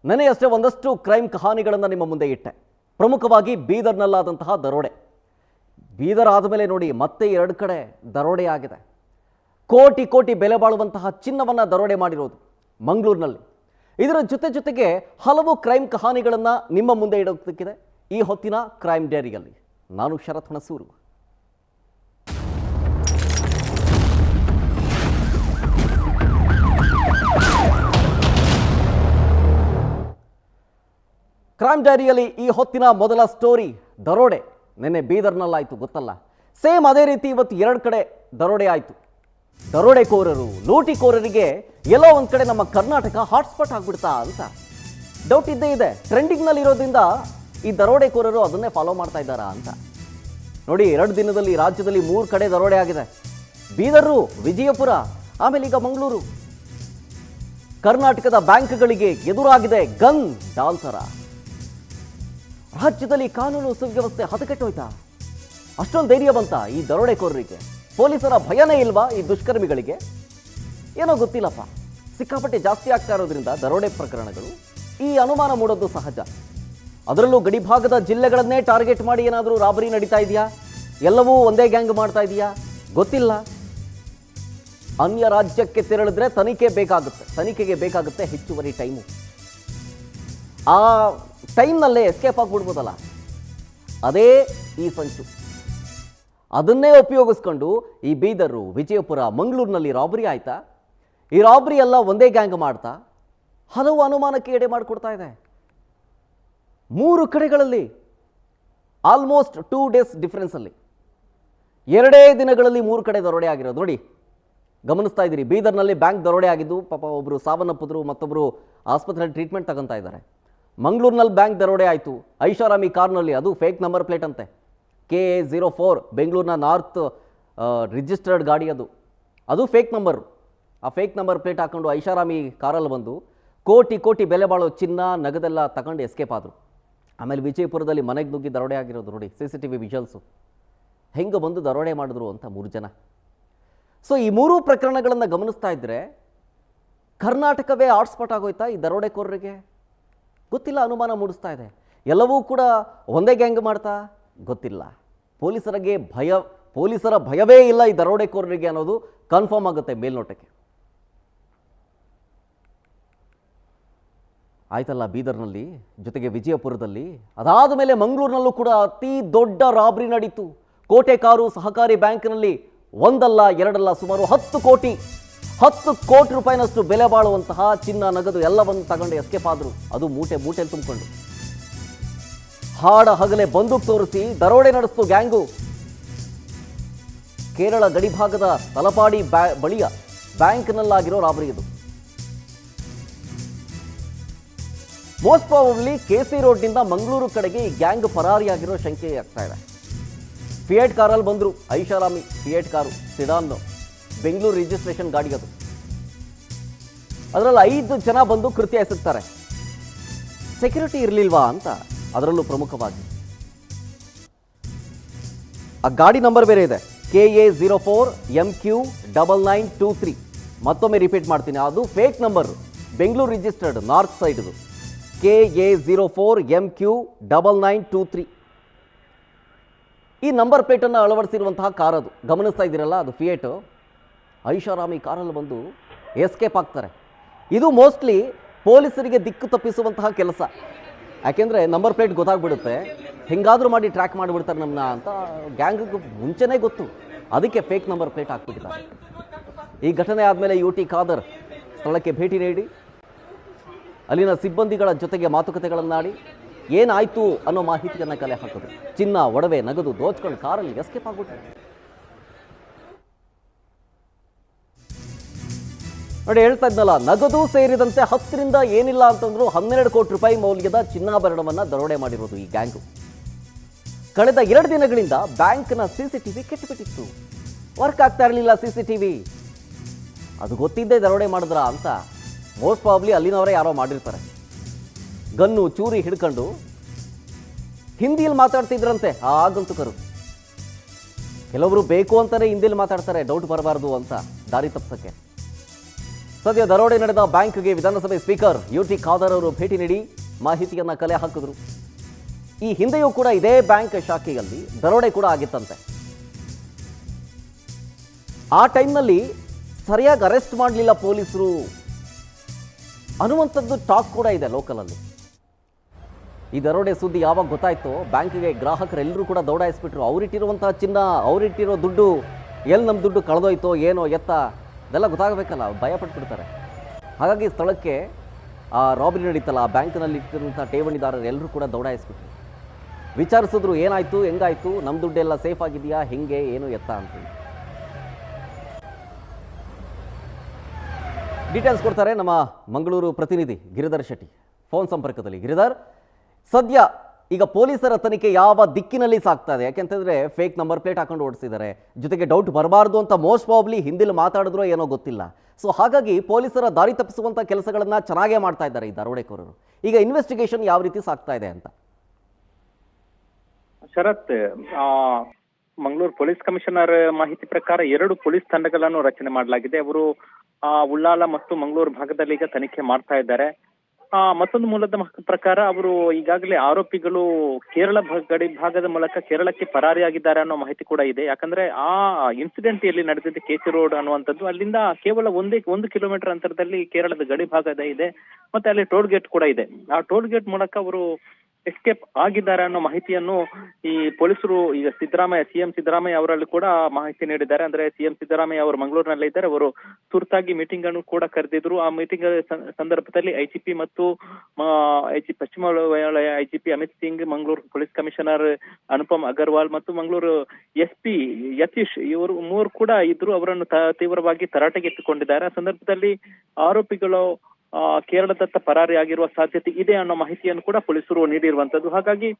ನೆನೆಯಷ್ಟೇ ಒಂದಷ್ಟು ಕ್ರೈಮ್ ಕಹಾನಿಗಳನ್ನು ನಿಮ್ಮ ಮುಂದೆ ಇಟ್ಟೆ. ಪ್ರಮುಖವಾಗಿ ಬೀದರ್ನಲ್ಲಾದಂತಹ ದರೋಡೆ. ಬೀದರ್ ಆದಮೇಲೆ ನೋಡಿ ಮತ್ತೆ 2 ಕಡೆ ದರೋಡೆ ಆಗಿದೆ. ಕೋಟಿ ಕೋಟಿ ಬೆಲೆ ಬಾಳುವಂತಹ ಚಿನ್ನವನ್ನು ದರೋಡೆ ಮಾಡಿರೋದು ಮಂಗಳೂರಿನಲ್ಲಿ. ಇದರ ಜೊತೆಗೆ ಹಲವು ಕ್ರೈಮ್ ಕಹಾನಿಗಳನ್ನು ನಿಮ್ಮ ಮುಂದೆ ಇಡೋದಕ್ಕಿದೆ ಈ ಹೊತ್ತಿನ ಕ್ರೈಮ್ ಡೈರಿಯಲ್ಲಿ. ನಾನು ಶರತ್ ಹುಣಸೂರು. ಕ್ರೈಮ್ ಡೈರಿಯಲ್ಲಿ ಈ ಹೊತ್ತಿನ ಮೊದಲ ಸ್ಟೋರಿ ದರೋಡೆ. ನಿನ್ನೆ ಬೀದರ್ನಲ್ಲಾಯಿತು ಗೊತ್ತಲ್ಲ. ಸೇಮ್ ಅದೇ ರೀತಿ ಇವತ್ತು 2 ಕಡೆ ದರೋಡೆ ಆಯಿತು. ದರೋಡೆಕೋರರು, ಲೂಟಿಕೋರರಿಗೆ ಎಲ್ಲೋ ಒಂದು ಕಡೆ ನಮ್ಮ ಕರ್ನಾಟಕ ಹಾಟ್ಸ್ಪಾಟ್ ಆಗ್ಬಿಡ್ತಾ ಅಂತ ಡೌಟ್ ಇದ್ದೇ ಇದೆ. ಟ್ರೆಂಡಿಂಗ್ನಲ್ಲಿ ಇರೋದ್ರಿಂದ ಈ ದರೋಡೆಕೋರರು ಅದನ್ನೇ ಫಾಲೋ ಮಾಡ್ತಾ ಇದ್ದಾರಾ ಅಂತ. ನೋಡಿ, 2 ದಿನದಲ್ಲಿ ರಾಜ್ಯದಲ್ಲಿ 3 ಕಡೆ ದರೋಡೆ ಆಗಿದೆ. ಬೀದರು, ವಿಜಯಪುರ, ಆಮೇಲೆ ಈಗ ಮಂಗಳೂರು. ಕರ್ನಾಟಕದ ಬ್ಯಾಂಕ್ಗಳಿಗೆ ಎದುರಾಗಿದೆ ಗನ್ ಡಾಲ್ಸರ. ರಾಜ್ಯದಲ್ಲಿ ಕಾನೂನು ಸುವ್ಯವಸ್ಥೆ ಹದಗೆಟ್ಟೋಯ್ತಾ? ಅಷ್ಟೊಂದು ಧೈರ್ಯ ಬಂತ ಈ ದರೋಡೆಕೋರರಿಗೆ? ಪೊಲೀಸರ ಭಯನೇ ಇಲ್ವಾ ಈ ದುಷ್ಕರ್ಮಿಗಳಿಗೆ? ಏನೋ ಗೊತ್ತಿಲ್ಲಪ್ಪ. ಸಿಕ್ಕಾಪಟ್ಟೆ ಜಾಸ್ತಿ ಆಗ್ತಾ ಇರೋದ್ರಿಂದ ದರೋಡೆ ಪ್ರಕರಣಗಳು ಈ ಅನುಮಾನ ಮೂಡೋದು ಸಹಜ. ಅದರಲ್ಲೂ ಗಡಿಭಾಗದ ಜಿಲ್ಲೆಗಳನ್ನೇ ಟಾರ್ಗೆಟ್ ಮಾಡಿ ಏನಾದರೂ ರಾಬರಿ ನಡೀತಾ ಇದೆಯಾ? ಎಲ್ಲವೂ ಒಂದೇ ಗ್ಯಾಂಗ್ ಮಾಡ್ತಾ ಇದೆಯಾ? ಗೊತ್ತಿಲ್ಲ. ಅನ್ಯ ರಾಜ್ಯಕ್ಕೆ ತೆರಳಿದ್ರೆ ತನಿಖೆಗೆ ಬೇಕಾಗುತ್ತೆ ಹೆಚ್ಚುವರಿ ಟೈಮು. ಆ ಟೈಮ್ನಲ್ಲೇ ಎಸ್ಕೇಪ್ ಆಗಿಬಿಡ್ಬೋದಲ್ಲ, ಅದೇ ಈ ಸಂಚು. ಅದನ್ನೇ ಉಪಯೋಗಿಸ್ಕೊಂಡು ಈ ಬೀದರು, ವಿಜಯಪುರ, ಮಂಗಳೂರಿನಲ್ಲಿ ರಾಬರಿ ಆಯ್ತಾ? ಈ ರಾಬರಿ ಎಲ್ಲ ಒಂದೇ ಗ್ಯಾಂಗ್ ಮಾಡ್ತಾ ಹಲವು ಅನುಮಾನಕ್ಕೆ ಎಡೆ ಮಾಡಿಕೊಡ್ತಾ ಇದೆ. 3 ಕಡೆಗಳಲ್ಲಿ ಆಲ್ಮೋಸ್ಟ್ 2 ಡೇಸ್ ಡಿಫ್ರೆನ್ಸಲ್ಲಿ 2 ದಿನಗಳಲ್ಲಿ 3 ಕಡೆ ದರೋಡೆ ಆಗಿರೋದು ನೋಡಿ. ಗಮನಿಸ್ತಾ ಇದ್ದೀರಿ. ಬೀದರ್ನಲ್ಲಿ ಬ್ಯಾಂಕ್ ದರೋಡೆ ಆಗಿದ್ದು, ಪಾಪ ಒಬ್ಬರು ಸಾವನ್ನಪ್ಪಿದ್ರು, ಮತ್ತೊಬ್ಬರು ಆಸ್ಪತ್ರೆಯಲ್ಲಿ ಟ್ರೀಟ್ಮೆಂಟ್ ತಗೊಂತಾ ಇದ್ದಾರೆ. ಮಂಗಳೂರಿನಲ್ಲಿ ಬ್ಯಾಂಕ್ ದರೋಡೆ ಆಯಿತು. ಐಷಾರಾಮಿ ಕಾರ್ನಲ್ಲಿ, ಅದು ಫೇಕ್ ನಂಬರ್ ಪ್ಲೇಟ್ ಅಂತೆ. KA04 ಬೆಂಗಳೂರಿನ ನಾರ್ತ್ ರಿಜಿಸ್ಟರ್ಡ್ ಗಾಡಿ ಅದು ಫೇಕ್ ನಂಬರು. ಆ ಫೇಕ್ ನಂಬರ್ ಪ್ಲೇಟ್ ಹಾಕೊಂಡು ಐಷಾರಾಮಿ ಕಾರಲ್ಲಿ ಬಂದು ಕೋಟಿ ಬೆಲೆ ಬಾಳೋ ಚಿನ್ನ, ನಗದೆಲ್ಲ ತಗೊಂಡು ಎಸ್ಕೇಪ್ ಆದರು. ಆಮೇಲೆ ವಿಜಯಪುರದಲ್ಲಿ ಮನೆಗೆ ನುಗ್ಗಿ ದರೋಡೆ ಆಗಿರೋದು ನೋಡಿ. CCTV ವಿಜುವಲ್ಸು ಹೆಂಗೆ ಬಂದು ದರೋಡೆ ಮಾಡಿದ್ರು ಅಂತ 3 ಜನ. ಸೊ ಈ 3 ಪ್ರಕರಣಗಳನ್ನು ಗಮನಿಸ್ತಾ ಇದ್ದರೆ ಕರ್ನಾಟಕವೇ ಹಾಟ್ಸ್ಪಾಟ್ ಆಗೋಯ್ತಾ ಈ ದರೋಡೆಕೋರರಿಗೆ? ಗೊತ್ತಿಲ್ಲ, ಅನುಮಾನ ಮೂಡಿಸ್ತಾ ಇದೆ. ಎಲ್ಲವೂ ಕೂಡ ಒಂದೇ ಗ್ಯಾಂಗ್ ಮಾಡ್ತಾ? ಗೊತ್ತಿಲ್ಲ. ಪೊಲೀಸರ ಭಯವೇ ಇಲ್ಲ ಈ ದರೋಡೆಕೋರರಿಗೆ ಅನ್ನೋದು ಕನ್ಫರ್ಮ್ ಆಗುತ್ತೆ ಮೇಲ್ನೋಟಕ್ಕೆ. ಆಯ್ತಲ್ಲ ಬೀದರ್ನಲ್ಲಿ, ಜೊತೆಗೆ ವಿಜಯಪುರದಲ್ಲಿ, ಅದಾದ ಮೇಲೆ ಮಂಗಳೂರಿನಲ್ಲೂ ಕೂಡ ಅತಿ ದೊಡ್ಡ ರಾಬರಿ ನಡೀತು. ಕೋಟೆಕಾರು ಸಹಕಾರಿ ಬ್ಯಾಂಕ್ನಲ್ಲಿ ಒಂದಲ್ಲ ಎರಡಲ್ಲ ಸುಮಾರು 10 ಕೋಟಿ ರೂಪಾಯಿನಷ್ಟು ಬೆಲೆ ಬಾಳುವಂತಹ ಚಿನ್ನ, ನಗದು ಎಲ್ಲವನ್ನು ತಗೊಂಡು ಎಸ್ಕೇಪ್ ಆದರು. ಅದು ಮೂಟೆಯಲ್ಲಿ ತುಂಬಿಕೊಂಡು ಹಾಡ ಹಗಲೇ ಬಂದೂಕು ತೋರಿಸಿ ದರೋಡೆ ನಡೆಸ್ತು ಗ್ಯಾಂಗು. ಕೇರಳ ಗಡಿಭಾಗದ ತಲಪಾಡಿ ಬಳಿಯ ಬ್ಯಾಂಕ್ನಲ್ಲಾಗಿರೋ ರಾಬರಿ ಇದು. ಮೋಸ್ಟ್ ಪ್ರಾಬಬ್ಲಿ KC ರೋಡ್ನಿಂದ ಮಂಗಳೂರು ಕಡೆಗೆ ಈ ಗ್ಯಾಂಗ್ ಪರಾರಿಯಾಗಿರೋ ಶಂಕೆ ಆಗ್ತಾ ಇದೆ. ಫಿಯೇಟ್ ಕಾರಲ್ಲಿ ಬಂದರು. ಐಷಾರಾಮಿ Fiat car, sedan, Bengaluru registration ಗಾಡಿ ಅದು. ಅದರಲ್ಲಿ 5 ಜನ ಬಂದು ಕೃತ್ಯ ಎಸಗ್ತಾರೆ. ಸೆಕ್ಯೂರಿಟಿ ಇರಲಿಲ್ವಾ ಅಂತ. ಅದರಲ್ಲೂ ಪ್ರಮುಖವಾಗಿ ಆ ಗಾಡಿ ನಂಬರ್ ಬೇರೆ ಇದೆ, KA04 MQ9923. ಮತ್ತೊಮ್ಮೆ ರಿಪೀಟ್ ಮಾಡ್ತೀನಿ, ಅದು fake number, Bengaluru registered, north side ಇದು. KA04 MQ9923. ಈ ನಂಬರ್ ಪ್ಲೇಟನ್ನು ಅಳವಡಿಸಿರುವಂತಹ ಕಾರ್ ಅದು. ಗಮನಿಸ್ತಾ ಇದ್ದೀರಲ್ಲ, ಅದು ಫಿಯೇಟು. ಐಷಾರಾಮಿ ಕಾರಲ್ಲಿ ಬಂದು ಎಸ್ಕೇಪ್ ಆಗ್ತಾರೆ. ಇದು ಮೋಸ್ಟ್ಲಿ ಪೊಲೀಸರಿಗೆ ದಿಕ್ಕು ತಪ್ಪಿಸುವಂತಹ ಕೆಲಸ. ಯಾಕೆಂದರೆ ನಂಬರ್ ಪ್ಲೇಟ್ ಗೊತ್ತಾಗ್ಬಿಡುತ್ತೆ, ಹೆಂಗಾದರೂ ಮಾಡಿ ಟ್ರ್ಯಾಕ್ ಮಾಡಿಬಿಡ್ತಾರೆ ನಮ್ಮನ್ನ ಅಂತ ಗ್ಯಾಂಗಿಗೆ ಮುಂಚೆನೇ ಗೊತ್ತು. ಅದಕ್ಕೆ ಫೇಕ್ ನಂಬರ್ ಪ್ಲೇಟ್ ಹಾಕ್ಬಿಟ್ಟಿದ್ದಾರೆ. ಈ ಘಟನೆ ಆದಮೇಲೆ UT ಖಾದರ್ ಸ್ಥಳಕ್ಕೆ ಭೇಟಿ ನೀಡಿ ಅಲ್ಲಿನ ಸಿಬ್ಬಂದಿಗಳ ಜೊತೆಗೆ ಮಾತುಕತೆಗಳನ್ನಾಡಿ ಏನಾಯಿತು ಅನ್ನೋ ಮಾಹಿತಿಯನ್ನು ಕಲೆ ಹಾಕಿದ್ರು. ಚಿನ್ನ, ಒಡವೆ, ನಗದು ದೋಚ್ಕೊಂಡು ಕಾರಲ್ಲಿ ಎಸ್ಕೇಪ್ ಆಗ್ಬಿಟ್ರು. ನೋಡಿ, ಹೇಳ್ತಾ ಇದ್ನಲ್ಲ, ನಗದು ಸೇರಿದಂತೆ 10ರಿಂದ ಏನಿಲ್ಲ ಅಂತಂದ್ರು 12 ಕೋಟಿ ರೂಪಾಯಿ ಮೌಲ್ಯದ ಚಿನ್ನಾಭರಣವನ್ನು ದರೋಡೆ ಮಾಡಿರೋದು ಈ ಗ್ಯಾಂಗು. ಕಳೆದ 2 ದಿನಗಳಿಂದ ಬ್ಯಾಂಕ್ನ CCTV ಕೆಟ್ಟುಬಿಟ್ಟಿತ್ತು. ವರ್ಕ್ ಆಗ್ತಾ ಇರಲಿಲ್ಲ CCTV. ಅದು ಗೊತ್ತಿದ್ದೇ ದರೋಡೆ ಮಾಡಿದ್ರ ಅಂತ ಮೋಸ್ಟ್ ಪ್ರಾಬ್ಲಿ ಅಲ್ಲಿನವರೇ ಯಾರೋ ಮಾಡಿರ್ತಾರೆ. ಗನ್ನು, ಚೂರಿ ಹಿಡ್ಕೊಂಡು ಹಿಂದಿಯಲ್ಲಿ ಮಾತಾಡ್ತಿದ್ರಂತೆ ಆ ಆಗಂತುಕರು. ಕೆಲವರು ಬೇಕು ಅಂತಾನೆ ಹಿಂದಿಯಲ್ಲಿ ಮಾತಾಡ್ತಾರೆ, ಡೌಟ್ ಬರಬಾರ್ದು ಅಂತ, ದಾರಿ ತಪ್ಪಿಸಕ್ಕೆ. ಸದ್ಯ ದರೋಡೆ ನಡೆದ ಬ್ಯಾಂಕ್ಗೆ ವಿಧಾನಸಭೆ ಸ್ಪೀಕರ್ ಯುಟಿ ಖಾದರ್ ಅವರು ಭೇಟಿ ನೀಡಿ ಮಾಹಿತಿಯನ್ನ ಕಲೆ ಹಾಕಿದ್ರು. ಈ ಹಿಂದೆಯೂ ಕೂಡ ಇದೇ ಬ್ಯಾಂಕ್ ಶಾಖೆಯಲ್ಲಿ ದರೋಡೆ ಕೂಡ ಆಗಿತ್ತಂತೆ. ಆ ಟೈಮ್ನಲ್ಲಿ ಸರಿಯಾಗಿ ಅರೆಸ್ಟ್ ಮಾಡಲಿಲ್ಲ ಪೊಲೀಸರು ಅನ್ನುವಂಥದ್ದು ಟಾಕ್ ಕೂಡ ಇದೆ ಲೋಕಲಲ್ಲಿ. ಈ ದರೋಡೆ ಸುದ್ದಿ ಯಾವಾಗ ಗೊತ್ತಾಯ್ತೋ ಬ್ಯಾಂಕಿಗೆ ಗ್ರಾಹಕರೆಲ್ಲರೂ ಕೂಡ ದೌಡಾಯಿಸ್ಬಿಟ್ರು. ಅವರಿಟ್ಟಿರುವಂತಹ ಚಿನ್ನ, ಅವರಿಟ್ಟಿರೋ ದುಡ್ಡು, ಎಲ್ಲಿ ನಮ್ಮ ದುಡ್ಡು ಕಳೆದೋಯ್ತೋ ಏನೋ ಎತ್ತ ಅದೆಲ್ಲ ಗೊತ್ತಾಗಬೇಕಲ್ಲ, ಭಯ ಪಟ್ಬಿಡ್ತಾರೆ. ಹಾಗಾಗಿ ಸ್ಥಳಕ್ಕೆ ಆ ರಾಬರಿ ನಡೀತಲ್ಲ, ಆ ಬ್ಯಾಂಕ್ನಲ್ಲಿ ಇಟ್ಟಿರುವಂಥ ಠೇವಣಿದಾರರು ಎಲ್ಲರೂ ಕೂಡ ದೌಡಾಯಿಸ್ಬಿಟ್ರು. ವಿಚಾರಿಸಿದ್ರು, ಏನಾಯಿತು, ಹೆಂಗಾಯಿತು, ನಮ್ಮ ದುಡ್ಡೆಲ್ಲ ಸೇಫ್ ಆಗಿದೆಯಾ, ಹೆಂಗೆ, ಏನು ಎತ್ತ ಅಂತೇಳಿ. ಡೀಟೇಲ್ಸ್ ಕೊಡ್ತಾರೆ ನಮ್ಮ ಮಂಗಳೂರು ಪ್ರತಿನಿಧಿ ಗಿರಿಧರ್ ಶೆಟ್ಟಿ ಫೋನ್ ಸಂಪರ್ಕದಲ್ಲಿ. ಗಿರಿಧರ್, ಸದ್ಯ ಈಗ ಪೊಲೀಸರ ತನಿಖೆ ಯಾವ ದಿಕ್ಕಿನಲ್ಲಿ ಸಾಗ್ತಾ ಇದೆ? ಯಾಕೆಂತಂದ್ರೆ ಫೇಕ್ ನಂಬರ್ ಪ್ಲೇಟ್ ಹಾಕೊಂಡು ಓಡಿಸಿದ್ದಾರೆ, ಜೊತೆಗೆ ಡೌಟ್ ಬರಬಾರ್ದು ಅಂತ ಮೋಸ್ಟ್ ಪ್ರಾಬಬ್ಲಿ ಹಿಂದಿಲ್ ಮಾತಾಡಿದ್ರೋ ಏನೋ ಗೊತ್ತಿಲ್ಲ. ಸೊ ಹಾಗಾಗಿ ಪೊಲೀಸರ ದಾರಿ ತಪ್ಪಿಸುವಂಥ ಕೆಲಸಗಳನ್ನ ಚೆನ್ನಾಗೇ ಮಾಡ್ತಾ ಇದ್ದಾರೆ ಈ ದರೋಡೆಕೋರರು. ಈಗ ಇನ್ವೆಸ್ಟಿಗೇಷನ್ ಯಾವ ರೀತಿ ಸಾಗ್ತಾ ಇದೆ ಅಂತ? ಶರತ್, ಮಂಗಳೂರು ಪೊಲೀಸ್ ಕಮಿಷನರ್ ಮಾಹಿತಿ ಪ್ರಕಾರ 2 ಪೊಲೀಸ್ ತಂಡಗಳನ್ನು ರಚನೆ ಮಾಡಲಾಗಿದೆ. ಅವರು ಉಳ್ಳಾಲ ಮತ್ತು ಮಂಗಳೂರು ಭಾಗದಲ್ಲಿ ಈಗ ತನಿಖೆ ಮಾಡ್ತಾ ಇದ್ದಾರೆ. ಮತ್ತೊಂದು ಮೂಲದ ಪ್ರಕಾರ ಅವರು ಈಗಾಗಲೇ ಆರೋಪಿಗಳು ಕೇರಳ ಗಡಿ ಭಾಗದ ಮೂಲಕ ಕೇರಳಕ್ಕೆ ಪರಾರಿಯಾಗಿದ್ದಾರೆ ಅನ್ನೋ ಮಾಹಿತಿ ಕೂಡ ಇದೆ. ಯಾಕಂದ್ರೆ ಆ ಇನ್ಸಿಡೆಂಟ್ ಎಲ್ಲಿ ನಡೆದಿದೆ ಕೆಸಿ ರೋಡ್ ಅನ್ನುವಂಥದ್ದು, ಅಲ್ಲಿಂದ ಕೇವಲ 1 ಕಿಲೋಮೀಟರ್ ಅಂತರದಲ್ಲಿ ಕೇರಳದ ಗಡಿ ಭಾಗದ ಇದೆ. ಮತ್ತೆ ಅಲ್ಲಿ ಟೋಲ್ ಗೇಟ್ ಕೂಡ ಇದೆ. ಆ ಟೋಲ್ ಗೇಟ್ ಮೂಲಕ ಅವರು ಎಸ್ಕೇಪ್ ಆಗಿದ್ದಾರೆ ಅನ್ನೋ ಮಾಹಿತಿಯನ್ನು ಈ ಪೊಲೀಸರು ಈಗ ಸಿಎಂ ಸಿದ್ದರಾಮಯ್ಯ ಅವರಲ್ಲಿ ಕೂಡ ಮಾಹಿತಿ ನೀಡಿದ್ದಾರೆ. ಅಂದ್ರೆ ಸಿಎಂ ಸಿದ್ದರಾಮಯ್ಯ ಅವರು ಮಂಗಳೂರಿನಲ್ಲೇ ಇದ್ದಾರೆ. ಅವರು ತುರ್ತಾಗಿ ಮೀಟಿಂಗ್ ಅನ್ನು ಕೂಡ ಕರೆದಿದ್ರು. ಆ ಮೀಟಿಂಗ್ ಸಂದರ್ಭದಲ್ಲಿ ಐಜಿಪಿ ಮತ್ತು ಪಶ್ಚಿಮ ವಲಯ IGP Amit Singh, Mangaluru police commissioner Anupam Agarwal ಮತ್ತು ಮಂಗಳೂರು ಎಸ್ಪಿ ಯತೀಶ್, ಇವರು 3 ಕೂಡ ಇದ್ರು. ಅವರನ್ನು ತೀವ್ರವಾಗಿ ತರಾಟೆಗೆ ಎತ್ತಿಕೊಂಡಿದ್ದಾರೆ. ಆ ಸಂದರ್ಭದಲ್ಲಿ ಆರೋಪಿಗಳು ಕೇರಳದತ್ತ ಪರಾರಿ ಆಗಿರುವ ಸಾಧ್ಯತೆ ಇದೆ ಅನ್ನೋ ಮಾಹಿತಿಯನ್ನು ಕೂಡ ಪೊಲೀಸರು ನೀಡಿರುವಂತದ್ದು. ಹಾಗಾಗಿ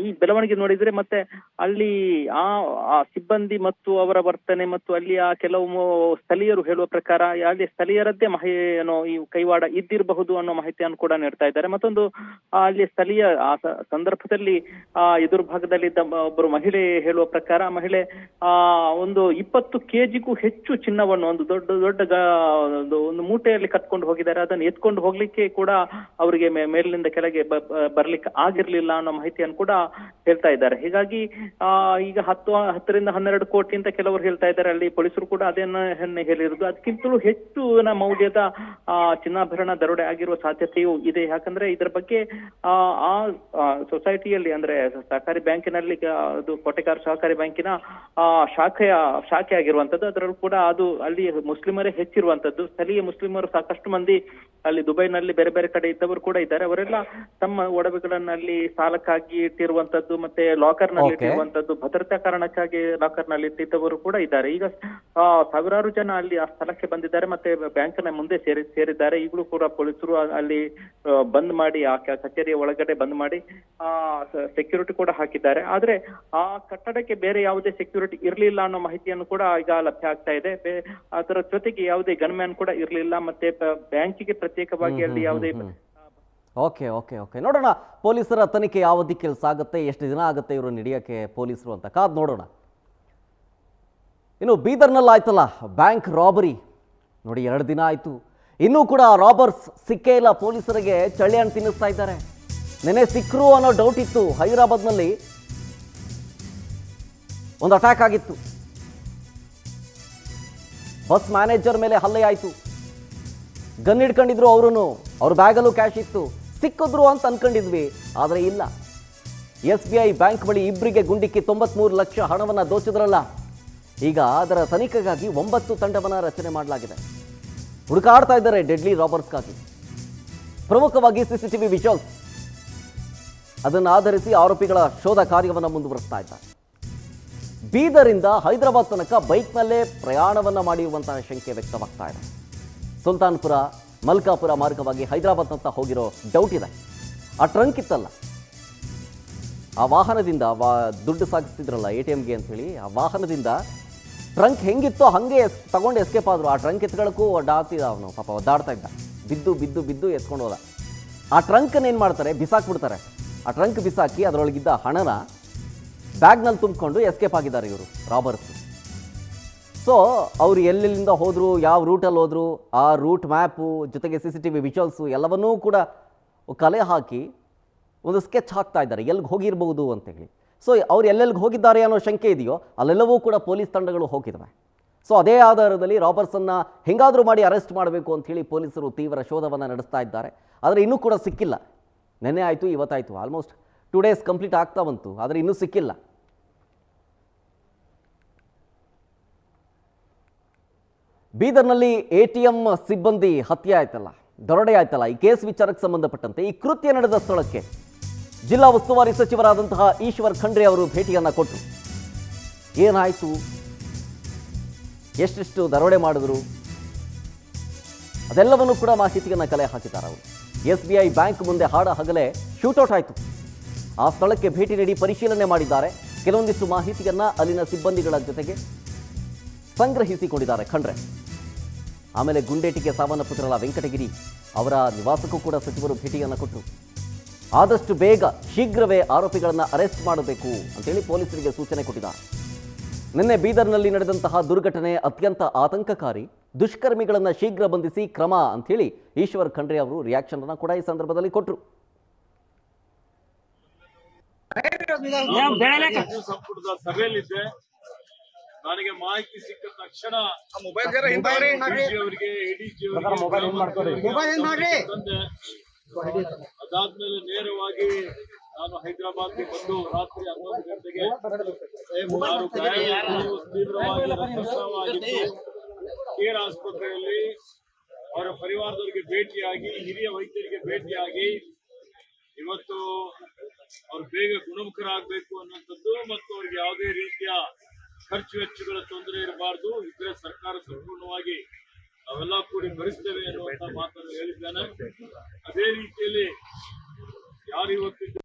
ಈ ಬೆಳವಣಿಗೆ ನೋಡಿದ್ರೆ ಮತ್ತೆ ಅಲ್ಲಿ ಆ ಸಿಬ್ಬಂದಿ ಮತ್ತು ಅವರ ವರ್ತನೆ ಮತ್ತು ಅಲ್ಲಿ ಆ ಕೆಲವು ಸ್ಥಳೀಯರು ಹೇಳುವ ಪ್ರಕಾರ ಅಲ್ಲಿ ಸ್ಥಳೀಯರದ್ದೇ ಏನೋ ಈ ಕೈವಾಡ ಇದ್ದಿರಬಹುದು ಅನ್ನೋ ಮಾಹಿತಿಯನ್ನು ಕೂಡ ನೀಡ್ತಾ ಇದ್ದಾರೆ. ಮತ್ತೊಂದು ಅಲ್ಲಿ ಸ್ಥಳೀಯ ಆ ಸಂದರ್ಭದಲ್ಲಿ ಎದುರು ಭಾಗದಲ್ಲಿದ್ದ ಒಬ್ಬರು ಮಹಿಳೆ ಹೇಳುವ ಪ್ರಕಾರ, ಮಹಿಳೆ ಒಂದು 20 kg ಹೆಚ್ಚು ಚಿನ್ನವನ್ನು ಒಂದು ದೊಡ್ಡ ಒಂದು ಮೂಟೆಯಲ್ಲಿ ಕತ್ಕೊಂಡು ಹೋಗಿದ್ದಾರೆ. ಅದನ್ನು ಎತ್ಕೊಂಡು ಹೋಗ್ಲಿಕ್ಕೆ ಕೂಡ ಅವರಿಗೆ ಮೇಲಿನಿಂದ ಕೆಳಗೆ ಬರ್ಲಿಕ್ಕೆ ಆಗಿರ್ಲಿಲ್ಲ ಅನ್ನೋ ಮಾಹಿತಿಯನ್ನು ಕೂಡ ಹೇಳ್ತಾ ಇದ್ದಾರೆ. ಹೀಗಾಗಿ ಈಗ 10ರಿಂದ 12 ಕೋಟಿ ಅಂತ ಕೆಲವರು ಹೇಳ್ತಾ ಇದ್ದಾರೆ. ಅಲ್ಲಿ ಪೊಲೀಸರು ಕೂಡ ಅದನ್ನ ಹೇಳಿರುವುದು. ಅದಕ್ಕಿಂತಲೂ ಹೆಚ್ಚು ಮೌಲ್ಯದ ಚಿನ್ನಾಭರಣ ದರೋಡೆ ಆಗಿರುವ ಸಾಧ್ಯತೆಯೂ ಇದೆ. ಯಾಕಂದ್ರೆ ಇದರ ಬಗ್ಗೆ ಆ ಸೊಸೈಟಿಯಲ್ಲಿ ಅಂದ್ರೆ ಸಹಕಾರಿ ಬ್ಯಾಂಕಿನಲ್ಲಿ, ಅದು ಕೋಟೆಕಾರ ಸಹಕಾರಿ ಬ್ಯಾಂಕಿನ ಶಾಖೆ ಆಗಿರುವಂತದ್ದು. ಅದರಲ್ಲೂ ಕೂಡ ಅದು ಅಲ್ಲಿ ಮುಸ್ಲಿಮರೇ ಹೆಚ್ಚಿರುವಂತದ್ದು. ಸ್ಥಳೀಯ ಮುಸ್ಲಿಮರು ಸಾಕಷ್ಟು ಮಂದಿ ಅಲ್ಲಿ ದುಬೈನಲ್ಲಿ ಬೇರೆ ಬೇರೆ ಕಡೆ ಇದ್ದವರು ಕೂಡ ಇದ್ದಾರೆ. ಅವರೆಲ್ಲ ತಮ್ಮ ಒಡವೆಗಳನ್ನ ಅಲ್ಲಿ ಸಾಲಕ್ಕಾಗಿ ಇಟ್ಟಿರುವಂತದ್ದು, ಮತ್ತೆ ಲಾಕರ್ ನಲ್ಲಿ ಇಟ್ಟಿರುವಂತದ್ದು, ಭದ್ರತಾ ಕಾರಣಕ್ಕಾಗಿ ಲಾಕರ್ ನಲ್ಲಿ ಇಟ್ಟಿದ್ದವರು ಕೂಡ ಇದ್ದಾರೆ. ಈಗ ಸಾವಿರಾರು ಜನ ಅಲ್ಲಿ ಆ ಸ್ಥಳಕ್ಕೆ ಬಂದಿದ್ದಾರೆ, ಮತ್ತೆ ಬ್ಯಾಂಕ್ನ ಮುಂದೆ ಸೇರಿದ್ದಾರೆ. ಈಗಲೂ ಕೂಡ ಪೊಲೀಸರು ಅಲ್ಲಿ ಬಂದ್ ಮಾಡಿ, ಆ ಕಚೇರಿಯ ಒಳಗಡೆ ಬಂದ್ ಮಾಡಿ ಸೆಕ್ಯೂರಿಟಿ ಕೂಡ ಹಾಕಿದ್ದಾರೆ. ಆದ್ರೆ ಆ ಕಟ್ಟಡಕ್ಕೆ ಬೇರೆ ಯಾವುದೇ ಸೆಕ್ಯೂರಿಟಿ ಇರ್ಲಿಲ್ಲ ಅನ್ನೋ ಮಾಹಿತಿಯನ್ನು ಕೂಡ ಈಗ ಲಭ್ಯ ಆಗ್ತಾ ಇದೆ. ಅದರ ಜೊತೆಗೆ ಯಾವುದೇ ಗನ್ಮ್ಯಾನ್ ಕೂಡ ಇರ್ಲಿಲ್ಲ, ಮತ್ತೆ ಬ್ಯಾಂಕಿಗೆ ಪ್ರತ್ಯೇಕವಾಗಿ ಅಲ್ಲಿ ಯಾವುದೇ ಓಕೆ ಓಕೆ ಓಕೆ ನೋಡೋಣ ಪೊಲೀಸರ ತನಿಖೆ ಯಾವ ದಿಕ್ಕಲ್ಲಿ ಸಾಗುತ್ತೆ, ಎಷ್ಟು ದಿನ ಆಗುತ್ತೆ ಇವರು ಹಿಡಿಯೋಕ್ಕೆ ಪೊಲೀಸರು ಅಂತ ಕಾದ್ ನೋಡೋಣ. ಇನ್ನು ಬೀದರ್ನಲ್ಲಿ ಆಯ್ತಲ್ಲ ಬ್ಯಾಂಕ್ ರಾಬರಿ, ನೋಡಿ 2 ದಿನ ಆಯಿತು, ಇನ್ನೂ ಕೂಡ ರಾಬರ್ಸ್ ಸಿಕ್ಕೇ ಇಲ್ಲ. ಪೊಲೀಸರಿಗೆ ಚಳ್ಳೆ ಹಣ್ಣು ತಿನ್ನಿಸ್ತಾ ಇದ್ದಾರೆ. ನೆನೆ ಸಿಕ್ಕರು ಅನ್ನೋ ಡೌಟ್ ಇತ್ತು. ಹೈದರಾಬಾದ್ನಲ್ಲಿ ಒಂದು ಅಟ್ಯಾಕ್ ಆಗಿತ್ತು. ಬಸ್ ಮ್ಯಾನೇಜರ್ ಮೇಲೆ ಹಲ್ಲೆ ಆಯಿತು. ಗನ್ ಹಿಡ್ಕೊಂಡಿದ್ರು ಅವರು, ಅವ್ರ ಬ್ಯಾಗಲ್ಲೂ ಕ್ಯಾಶ್ ಇತ್ತು. ಸಿಕ್ಕಿದ್ರು ಅಂತ ಅನ್ಕೊಂಡಿದ್ವಿ, ಆದರೆ ಇಲ್ಲ. SBI ಬ್ಯಾಂಕ್ ಬಳಿ ಇಬ್ಬರಿಗೆ ಗುಂಡಿಕ್ಕಿ 93 ಲಕ್ಷ ಹಣವನ್ನು ದೋಚಿದ್ರಲ್ಲ. ಈಗ ಅದರ ತನಿಖೆಗಾಗಿ 9 ತಂಡವನ್ನು ರಚನೆ ಮಾಡಲಾಗಿದೆ. ಹುಡುಕಾಡ್ತಾ ಇದ್ದಾರೆ ಡೆಡ್ಲಿ ರಾಬರ್ಸ್ಗಾಗಿ. ಪ್ರಮುಖವಾಗಿ CCTV ವಿಜುವಲ್ಸ್ ಅದನ್ನು ಆಧರಿಸಿ ಆರೋಪಿಗಳ ಶೋಧ ಕಾರ್ಯವನ್ನು ಮುಂದುವರಿಸ್ತಾ ಇದ್ದಾರೆ. ಬೀದರಿಂದ ಹೈದರಾಬಾದ್ ತನಕ ಬೈಕ್ನಲ್ಲೇ ಪ್ರಯಾಣವನ್ನು ಮಾಡಿರುವಂತಹ ಶಂಕೆ ವ್ಯಕ್ತವಾಗ್ತಾ ಇದೆ. ಸುಲ್ತಾನ್ಪುರ, ಮಲ್ಕಾಪುರ ಮಾರ್ಗವಾಗಿ ಹೈದರಾಬಾದ್ನತ್ತ ಹೋಗಿರೋ ಡೌಟ್ ಇದೆ. ಆ ಟ್ರಂಕ್ ಇತ್ತಲ್ಲ, ಆ ವಾಹನದಿಂದ ದುಡ್ಡು ಸಾಗಿಸ್ತಿದ್ರಲ್ಲ ATMಗೆ ಅಂತೇಳಿ, ಆ ವಾಹನದಿಂದ ಟ್ರಂಕ್ ಹೆಂಗಿತ್ತೋ ಹಾಗೆ ತಗೊಂಡು ಎಸ್ಕೇಪ್ ಆದರು. ಆ ಟ್ರಂಕ್ ಎತ್ಕೊಳ್ಳೋಕ್ಕೂ ಒಡ್ಡಾಡ್ತಿದ್ದ ಅವನು, ಪಾಪ ಒದ್ದಾಡ್ತಾ ಇದ್ದ. ಬಿದ್ದು ಎತ್ಕೊಂಡು ಹೋದ. ಆ ಟ್ರಂಕನ್ನು ಏನು ಮಾಡ್ತಾರೆ, ಬಿಸಾಕ್ಬಿಡ್ತಾರೆ. ಆ ಟ್ರಂಕ್ ಬಿಸಾಕಿ ಅದರೊಳಗಿದ್ದ ಹಣನ ಬ್ಯಾಗ್ನಲ್ಲಿ ತುಂಬಿಕೊಂಡು ಎಸ್ಕೇಪ್ ಆಗಿದ್ದಾರೆ ಇವರು ರಾಬರ್ಸ್. ಸೊ ಅವರು ಎಲ್ಲೆಲ್ಲಿಂದ ಹೋದರು, ಯಾವ ರೂಟಲ್ಲಿ ಹೋದರು, ಆ ರೂಟ್ ಮ್ಯಾಪು ಜೊತೆಗೆ CCTV ವಿಜುವಲ್ಸು ಎಲ್ಲವನ್ನೂ ಕೂಡ ಕಲೆ ಹಾಕಿ ಒಂದು ಸ್ಕೆಚ್ ಹಾಕ್ತಾ ಇದ್ದಾರೆ ಎಲ್ಲಿಗೆ ಹೋಗಿರ್ಬೋದು ಅಂತೇಳಿ. ಸೊ ಅವ್ರು ಎಲ್ಲೆಲ್ಲಿಗೆ ಹೋಗಿದ್ದಾರೆ ಅನ್ನೋ ಶಂಕೆ ಇದೆಯೋ ಅಲ್ಲೆಲ್ಲವೂ ಕೂಡ ಪೊಲೀಸ್ ತಂಡಗಳು ಹೋಗಿದ್ದಾವೆ. ಸೊ ಅದೇ ಆಧಾರದಲ್ಲಿ ರಾಬರ್ಸನ್ನ ಹೆಂಗಾದರೂ ಮಾಡಿ ಅರೆಸ್ಟ್ ಮಾಡಬೇಕು ಅಂಥೇಳಿ ಪೊಲೀಸರು ತೀವ್ರ ಶೋಧವನ್ನು ನಡೆಸ್ತಾ ಇದ್ದಾರೆ. ಆದರೆ ಇನ್ನೂ ಕೂಡ ಸಿಕ್ಕಿಲ್ಲ. ನೆನ್ನೆ ಆಯಿತು, ಇವತ್ತಾಯಿತು, ಆಲ್ಮೋಸ್ಟ್ 2 ಡೇಸ್ ಕಂಪ್ಲೀಟ್ ಆಗ್ತಾ ಬಂತು, ಆದರೆ ಇನ್ನೂ ಸಿಕ್ಕಿಲ್ಲ. ಬೀದರ್ನಲ್ಲಿ ATM ಸಿಬ್ಬಂದಿ ಹತ್ಯೆ ಆಯ್ತಲ್ಲ, ದರೋಡೆ ಆಯ್ತಲ್ಲ, ಈ ಕೇಸ್ ವಿಚಾರಕ್ಕೆ ಸಂಬಂಧಪಟ್ಟಂತೆ ಈ ಕೃತ್ಯ ನಡೆದ ಸ್ಥಳಕ್ಕೆ ಜಿಲ್ಲಾ ಉಸ್ತುವಾರಿ ಸಚಿವರಾದಂತಹ ಈಶ್ವರ್ ಖಂಡ್ರೆ ಅವರು ಭೇಟಿಯನ್ನು ಕೊಟ್ಟರು. ಏನಾಯಿತು, ಎಷ್ಟೆಷ್ಟು ದರೋಡೆ ಮಾಡಿದ್ರು ಅದೆಲ್ಲವನ್ನೂ ಕೂಡ ಮಾಹಿತಿಯನ್ನು ಕಲೆ ಹಾಕಿದ್ದಾರೆ ಅವರು. SBI ಬ್ಯಾಂಕ್ ಮುಂದೆ ಹಾಡ ಹಗಲೇ ಶೂಟೌಟ್ ಆಯಿತು. ಆ ಸ್ಥಳಕ್ಕೆ ಭೇಟಿ ನೀಡಿ ಪರಿಶೀಲನೆ ಮಾಡಿದ್ದಾರೆ. ಕೆಲವೊಂದಿಷ್ಟು ಮಾಹಿತಿಯನ್ನು ಅಲ್ಲಿನ ಸಿಬ್ಬಂದಿಗಳ ಜೊತೆಗೆ ಸಂಗ್ರಹಿಸಿಕೊಂಡಿದ್ದಾರೆ ಖಂಡ್ರೆ. ಆಮೇಲೆ ಗುಂಡೇಟಿಗೆ ಸಾವನ್ನಪ್ಪಿದ್ರಲ್ಲ ವೆಂಕಟಗಿರಿ ಅವರ ನಿವಾಸಕ್ಕೂ ಕೂಡ ಸಚಿವರು ಭೇಟಿಯನ್ನು ಕೊಟ್ಟರು. ಆದಷ್ಟು ಬೇಗ ಶೀಘ್ರವೇ ಆರೋಪಿಗಳನ್ನು ಅರೆಸ್ಟ್ ಮಾಡಬೇಕು ಅಂತೇಳಿ ಪೊಲೀಸರಿಗೆ ಸೂಚನೆ ಕೊಟ್ಟಿದ್ದಾರೆ. ನಿನ್ನೆ ಬೀದರ್ನಲ್ಲಿ ನಡೆದಂತಹ ದುರ್ಘಟನೆ ಅತ್ಯಂತ ಆತಂಕಕಾರಿ, ದುಷ್ಕರ್ಮಿಗಳನ್ನು ಶೀಘ್ರ ಬಂಧಿಸಿ ಕ್ರಮ ಅಂಥೇಳಿ ಈಶ್ವರ್ ಖಂಡ್ರೆ ಅವರು ರಿಯಾಕ್ಷನ್ ಅನ್ನು ಕೂಡ ಈ ಸಂದರ್ಭದಲ್ಲಿ ಕೊಟ್ಟರು. ಸಂಪುಟದ ಸಭೆಯಲ್ಲಿದ್ದೆ. ನನಗೆ ಮಾಹಿತಿ ಸಿಕ್ಕ ತಕ್ಷಣ ಅದಾದ್ಮೇಲೆ ನೇರವಾಗಿ ನಾನು ಹೈದರಾಬಾದ್ಗೆ ಬಂದು ರಾತ್ರಿ 11 ಗಂಟೆಗೆ 6 ಗಾಯಾಳುಗಳು ತೀವ್ರವಾಗಿ ರಕ್ತಸ್ರಾವವಾಗಿದ್ದು ಕೇರ್ ಆಸ್ಪತ್ರೆಯಲ್ಲಿ ಅವರ ಪರಿವಾರದವರಿಗೆ ಭೇಟಿಯಾಗಿ, ಹಿರಿಯ ವೈದ್ಯರಿಗೆ ಭೇಟಿಯಾಗಿ ಇವತ್ತು ಅವ್ರು ಬೇಗ ಗುಣಮುಖರಾಗಬೇಕು ಅನ್ನುವಂಥದ್ದು ಮತ್ತು ಅವ್ರಿಗೆ ಯಾವುದೇ ರೀತಿಯ ಖರ್ಚು ವೆಚ್ಚಗಳ ತೊಂದರೆ ಇರಬಾರ್ದು, ಇದ್ರೆ ಸರ್ಕಾರ ಸಂಪೂರ್ಣವಾಗಿ ನಾವೆಲ್ಲ ಕೂಡಿ ಭರಿಸ್ತೇವೆ ಅನ್ನುವಂತ ಮಾತನ್ನು ಹೇಳಿದ್ದಾನೆ. ಅದೇ ರೀತಿಯಲ್ಲಿ ಯಾರು ಇವತ್ತಿದ್ದು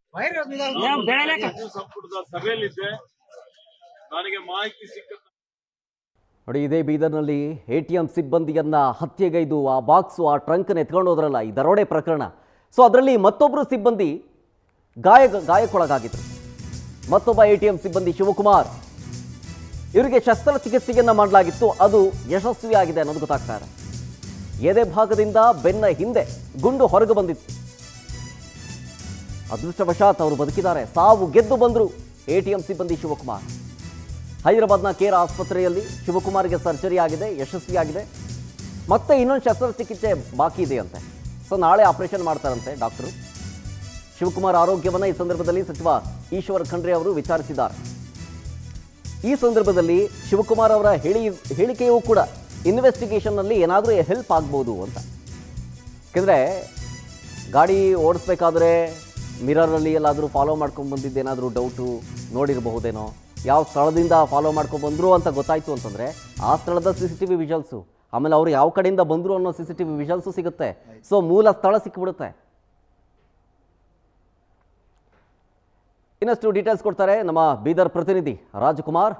ಸಂಪುಟದ ಸಭೆಯಲ್ಲಿದ್ದೆ. ನನಗೆ ಮಾಹಿತಿ ಸಿಕ್ಕ ನೋಡಿ, ಇದೇ ಬೀದರ್ನಲ್ಲಿ ATM ಸಿಬ್ಬಂದಿಯನ್ನ ಹತ್ಯೆಗೈದು ಆ ಬಾಕ್ಸು, ಆ ಟ್ರಂಕನ್ನು ಎತ್ಕೊಂಡು ಹೋದ್ರಲ್ಲ, ಈ ದರೋಡೆ ಪ್ರಕರಣ. ಸೊ ಅದರಲ್ಲಿ ಮತ್ತೊಬ್ಬರು ಸಿಬ್ಬಂದಿ ಗಾಯಕ್ಕೊಳಗಾಗಿದ್ರು. ಮತ್ತೊಬ್ಬ ATM ಸಿಬ್ಬಂದಿ ಶಿವಕುಮಾರ್, ಇವರಿಗೆ ಶಸ್ತ್ರಚಿಕಿತ್ಸೆಯನ್ನ ಮಾಡಲಾಗಿತ್ತು. ಅದು ಯಶಸ್ವಿಯಾಗಿದೆ ಅನ್ನೋದು ಗೊತ್ತಾಗ್ತಾ ಇದೆ. ಎದೆ ಭಾಗದಿಂದ ಬೆನ್ನ ಹಿಂದೆ ಗುಂಡು ಹೊರಗೆ ಬಂದಿತ್ತು. ಅದೃಷ್ಟವಶಾತ್ ಅವರು ಬದುಕಿದ್ದಾರೆ. ಸಾವು ಗೆದ್ದು ಬಂದರು ATM ಸಿಬ್ಬಂದಿ ಶಿವಕುಮಾರ್. ಹೈದರಾಬಾದ್ನ ಕೇರ್ ಆಸ್ಪತ್ರೆಯಲ್ಲಿ ಶಿವಕುಮಾರ್ಗೆ ಸರ್ಜರಿ ಆಗಿದೆ, ಯಶಸ್ವಿಯಾಗಿದೆ. ಮತ್ತೆ ಇನ್ನೊಂದು ಶಸ್ತ್ರಚಿಕಿತ್ಸೆ ಬಾಕಿ ಇದೆಯಂತೆ. ಸೊ ನಾಳೆ ಆಪರೇಷನ್ ಮಾಡ್ತಾರಂತೆ ಡಾಕ್ಟರು. ಶಿವಕುಮಾರ್ ಆರೋಗ್ಯವನ್ನು ಈ ಸಂದರ್ಭದಲ್ಲಿ ಸಚಿವ ಈಶ್ವರ್ ಖಂಡ್ರೆ ಅವರು ವಿಚಾರಿಸಿದ್ದಾರೆ. ಈ ಸಂದರ್ಭದಲ್ಲಿ ಶಿವಕುಮಾರ್ ಅವರ ಹೇಳಿಕೆಯೂ ಕೂಡ ಇನ್ವೆಸ್ಟಿಗೇಷನ್ನಲ್ಲಿ ಏನಾದರೂ ಹೆಲ್ಪ್ ಆಗ್ಬೋದು ಅಂತ. ಯಾಕೆಂದರೆ ಗಾಡಿ ಓಡಿಸ್ಬೇಕಾದ್ರೆ ಮಿರರಲ್ಲಿ ಎಲ್ಲಾದರೂ ಫಾಲೋ ಮಾಡ್ಕೊಂಡು ಬಂದಿದ್ದೇನಾದರೂ ಡೌಟು ನೋಡಿರಬಹುದೇನೋ, ಯಾವ ಸ್ಥಳದಿಂದ ಫಾಲೋ ಮಾಡ್ಕೊಂಡು ಬಂದರು ಅಂತ ಗೊತ್ತಾಯಿತು ಅಂತಂದರೆ ಆ ಸ್ಥಳದ CCTV ವಿಜುವಲ್ಸು, ಆಮೇಲೆ ಅವರು ಯಾವ ಕಡೆಯಿಂದ ಬಂದರು ಅನ್ನೋ CCTV ವಿಜುವಲ್ಸು ಸಿಗುತ್ತೆ. ಸೊ ಮೂಲ ಸ್ಥಳ ಸಿಕ್ಕಿಬಿಡುತ್ತೆ. ಇನ್ನಷ್ಟು ಡೀಟೇಲ್ಸ್ ಕೊಡ್ತಾರೆ ನಮ್ಮ ಬೀದರ್ ಪ್ರತಿನಿಧಿ ರಾಜ್ಕುಮಾರ್,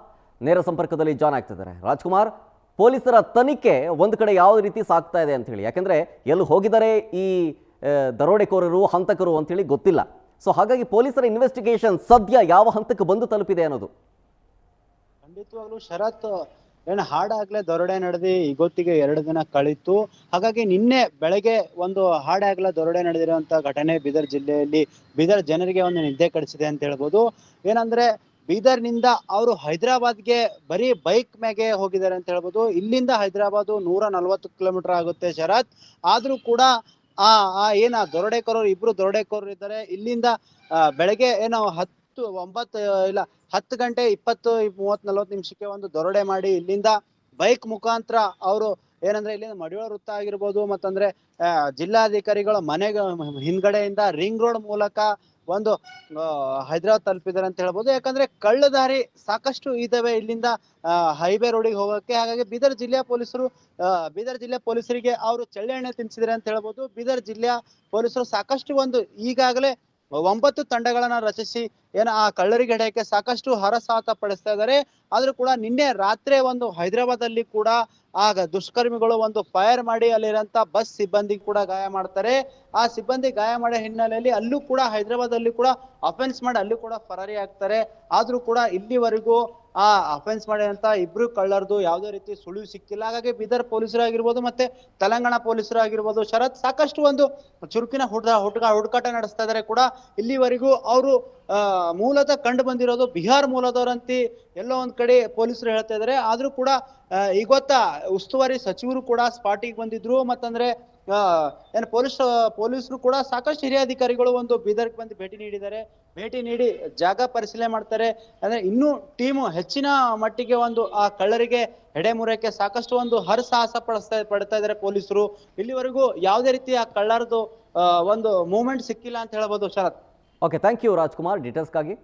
ನೇರ ಸಂಪರ್ಕದಲ್ಲಿ ಜಾಯ್ನ್ ಆಗ್ತಿದ್ದಾರೆ. ರಾಜ್ಕುಮಾರ್, ಪೊಲೀಸರ ತನಿಖೆ ಒಂದು ಕಡೆ ಯಾವ ರೀತಿ ಸಾಗ್ತಾ ಇದೆ ಅಂತ ಹೇಳಿ, ಯಾಕೆಂದರೆ ಎಲ್ಲಿ ಹೋಗಿದ್ದಾರೆ ಈ ದರೋಡೆಕೋರರು, ಹಂತಕರು ಅಂತೇಳಿ ಗೊತ್ತಿಲ್ಲ. ಸೊ ಹಾಗಾಗಿ ಪೊಲೀಸರ ಇನ್ವೆಸ್ಟಿಗೇಷನ್ ಸದ್ಯ ಯಾವ ಹಂತಕ್ಕೆ ಬಂದು ತಲುಪಿದೆ ಅನ್ನೋದು? ಖಂಡಿತವಾಗ್ಲೂ ಶರತ್, ಏನು ಹಾಡಾಗ್ಲೇ ದರೋಡೆ ನಡೆದಿ ಇವತ್ತಿಗೆ 2 ದಿನ ಕಳೀತು. ಹಾಗಾಗಿ ನಿನ್ನೆ ಬೆಳಗ್ಗೆ ಒಂದು ಹಾಡಾಗ್ಲೇ ದರೋಡೆ ನಡೆದಿರುವಂತ ಘಟನೆ ಬೀದರ್ ಜಿಲ್ಲೆಯಲ್ಲಿ ಬೀದರ್ ಜನರಿಗೆ ಒಂದು ನಿದ್ದೆ ಕಡಿಸಿದೆ ಅಂತ ಹೇಳ್ಬೋದು. ಏನಂದ್ರೆ ಬೀದರ್ನಿಂದ ಅವರು ಹೈದರಾಬಾದ್ಗೆ ಬರೀ ಬೈಕ್ ಮ್ಯಾಗೆ ಹೋಗಿದ್ದಾರೆ ಅಂತ ಹೇಳ್ಬೋದು. ಇಲ್ಲಿಂದ ಹೈದರಾಬಾದ್ 140 ಕಿಲೋಮೀಟರ್ ಆಗುತ್ತೆ ಶರತ್. ಆದ್ರೂ ಕೂಡ ಏನ ದರೋಡೆಕೋರರು, ಇಬ್ರು ದರೋಡೆಕೋರರು ಇದ್ದಾರೆ. ಇಲ್ಲಿಂದ ಬೆಳಗ್ಗೆ ಏನೋ 10 ಗಂಟೆ 20-30-40 ನಿಮಿಷಕ್ಕೆ ಒಂದು ದರೋಡೆ ಮಾಡಿ ಇಲ್ಲಿಂದ ಬೈಕ್ ಮುಖಾಂತರ ಅವರು ಏನಂದ್ರೆ ಇಲ್ಲಿಂದ ಮಡಿವಾಳ ವೃತ್ತ ಆಗಿರ್ಬೋದು, ಮತ್ತಂದ್ರೆ ಜಿಲ್ಲಾಧಿಕಾರಿಗಳ ಮನೆಗೆ ಹಿಂದ್ಗಡೆಯಿಂದ ರಿಂಗ್ ರೋಡ್ ಮೂಲಕ ಒಂದು ಹೈದರಾಬಾದ್ ತಲುಪಿದ್ದಾರೆ ಅಂತ ಹೇಳ್ಬೋದು. ಯಾಕಂದ್ರೆ ಕಳ್ಳದಾರಿ ಸಾಕಷ್ಟು ಇದಾವೆ ಇಲ್ಲಿಂದ ಹೈವೇ ರೋಡಿಗೆ ಹೋಗಕ್ಕೆ. ಹಾಗಾಗಿ ಬೀದರ್ ಜಿಲ್ಲೆ ಪೊಲೀಸರಿಗೆ ಅವರು ಚಳ್ಳೆಣ್ಣೆ ತಿನ್ಸಿದ್ದಾರೆ ಅಂತ ಹೇಳ್ಬೋದು. ಬೀದರ್ ಜಿಲ್ಲೆಯ ಪೊಲೀಸರು ಸಾಕಷ್ಟು ಒಂದು ಈಗಾಗಲೇ 9 ತಂಡಗಳನ್ನ ರಚಿಸಿ ಏನು ಆ ಕಳ್ಳರಿಗೆ ಹಿಡಿಯಕ್ಕೆ ಸಾಕಷ್ಟು ಹರಸಾಹಸ ಪಡಿಸ್ತಾ ಇದ್ದಾರೆ. ಆದ್ರೂ ಕೂಡ ನಿನ್ನೆ ರಾತ್ರಿ ಒಂದು ಹೈದರಾಬಾದ್ ಅಲ್ಲಿ ಕೂಡ ಆಗ ದುಷ್ಕರ್ಮಿಗಳು ಒಂದು ಫೈರ್ ಮಾಡಿ ಅಲ್ಲಿರಂತ ಬಸ್ ಸಿಬ್ಬಂದಿ ಕೂಡ ಗಾಯ ಮಾಡ್ತಾರೆ. ಆ ಸಿಬ್ಬಂದಿ ಗಾಯ ಮಾಡೋ ಹಿನ್ನೆಲೆಯಲ್ಲಿ ಅಲ್ಲೂ ಕೂಡ ಹೈದರಾಬಾದ್ ಅಲ್ಲಿ ಕೂಡ ಅಫೆನ್ಸ್ ಮಾಡಿ ಅಲ್ಲೂ ಕೂಡ ಫರಾರಿ ಆಗ್ತಾರೆ. ಆದ್ರೂ ಕೂಡ ಇಲ್ಲಿವರೆಗೂ ಆ ಅಫೆನ್ಸ್ ಮಾಡಿದಂತ ಇಬ್ರು ಕಳ್ಳರದು ಯಾವುದೇ ರೀತಿ ಸುಳಿವು ಸಿಕ್ಕಿಲ್ಲ. ಹಾಗಾಗಿ ಬೀದರ್ ಪೊಲೀಸರು ಆಗಿರ್ಬೋದು ಮತ್ತೆ ತೆಲಂಗಾಣ ಪೊಲೀಸರು ಆಗಿರ್ಬೋದು ಶರತ್ ಸಾಕಷ್ಟು ಒಂದು ಚುರುಕಿನ ಹುಡುಕಾಟ ನಡೆಸ್ತಾ ಇದ್ದಾರೆ ಕೂಡ. ಇಲ್ಲಿವರೆಗೂ ಅವರು ಮೂಲತಃ ಕಂಡು ಬಂದಿರೋದು ಬಿಹಾರ್ ಮೂಲದವರಂತಿ ಎಲ್ಲೋ ಒಂದ್ ಕಡೆ ಪೊಲೀಸರು ಹೇಳ್ತಾ ಇದ್ದಾರೆ. ಆದ್ರೂ ಕೂಡ ಈಗ ಗೊತ್ತಾ ಉಸ್ತುವಾರಿ ಸಚಿವರು ಕೂಡ ಸ್ಪಾಟಿಗೆ ಬಂದಿದ್ರು. ಮತ್ತಂದ್ರೆ ಏನು ಪೊಲೀಸರು ಕೂಡ ಸಾಕಷ್ಟು ಹಿರಿಯ ಅಧಿಕಾರಿಗಳು ಒಂದು ಬೀದರ್ಗೆ ಬಂದು ಭೇಟಿ ನೀಡಿದ್ದಾರೆ. ಭೇಟಿ ನೀಡಿ ಜಾಗ ಪರಿಶೀಲನೆ ಮಾಡ್ತಾರೆ. ಅಂದ್ರೆ ಇನ್ನೂ ಟೀಮು ಹೆಚ್ಚಿನ ಮಟ್ಟಿಗೆ ಒಂದು ಆ ಕಳ್ಳರಿಗೆ ಎಡೆ ಮುರಿಯಕ್ಕೆ ಸಾಕಷ್ಟು ಒಂದು ಹರಸಾಹಸ ಪಡ್ತಾ ಇದ್ದಾರೆ ಪೊಲೀಸರು. ಇಲ್ಲಿವರೆಗೂ ಯಾವುದೇ ರೀತಿ ಆ ಕಳ್ಳರದು ಒಂದು ಮೂವ್ಮೆಂಟ್ ಸಿಕ್ಕಿಲ್ಲ ಅಂತ ಹೇಳ್ಬೋದು Sharath. Okay, thank you Rajkumar ಡೀಟೇಲ್ಸ್ಗಾಗಿ.